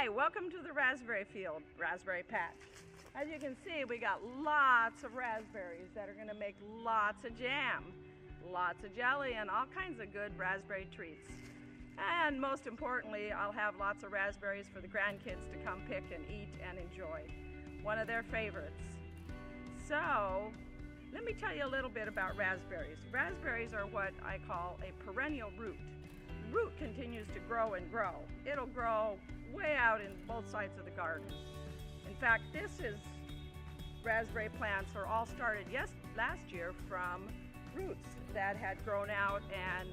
Hi, welcome to the raspberry field, raspberry patch. As you can see, we got lots of raspberries that are going to make lots of jam, lots of jelly, and all kinds of good raspberry treats. And most importantly, I'll have lots of raspberries for the grandkids to come pick and eat and enjoy. One of their favorites. So, let me tell you a little bit about raspberries. Raspberries are what I call a perennial root. The root continues to grow and grow. It'll grow way out in both sides of the garden. In fact, raspberry plants are all started last year from roots that had grown out and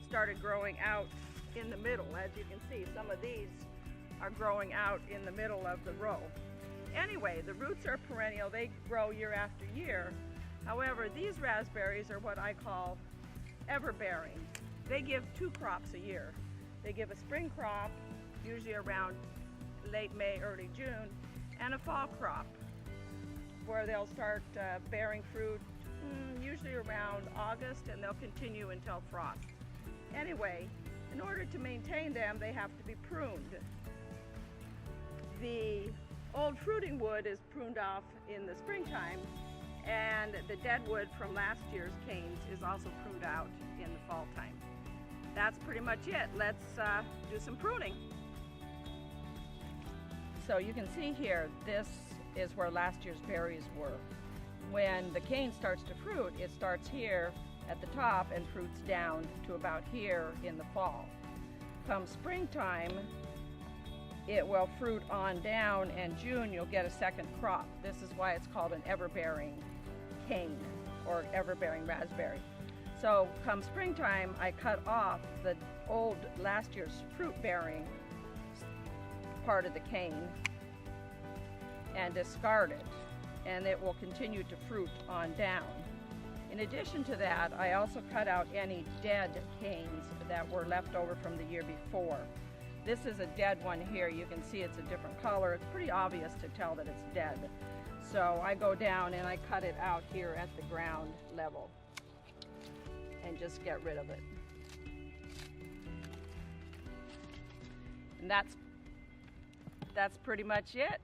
started growing out in the middle. As you can see, some of these are growing out in the middle of the row. Anyway, the roots are perennial. They grow year after year. However, these raspberries are what I call ever-bearing. They give 2 crops a year. They give a spring crop, usually around late May, early June, and a fall crop where they'll start bearing fruit usually around August, and they'll continue until frost. Anyway, in order to maintain them, they have to be pruned. The old fruiting wood is pruned off in the springtime, and the dead wood from last year's canes is also pruned out in the fall time. That's pretty much it. Let's do some pruning. So you can see here, this is where last year's berries were. When the cane starts to fruit, it starts here at the top and fruits down to about here in the fall. Come springtime, it will fruit on down, and June you'll get a second crop. This is why it's called an ever-bearing cane or ever-bearing raspberry. So come springtime, I cut off the old last year's fruit-bearing part of the cane and discard it, and it will continue to fruit on down. In addition to that, I also cut out any dead canes that were left over from the year before. This is a dead one here. You can see it's a different color. It's pretty obvious to tell that it's dead. So I go down and I cut it out here at the ground level and just get rid of it. And that's pretty much it.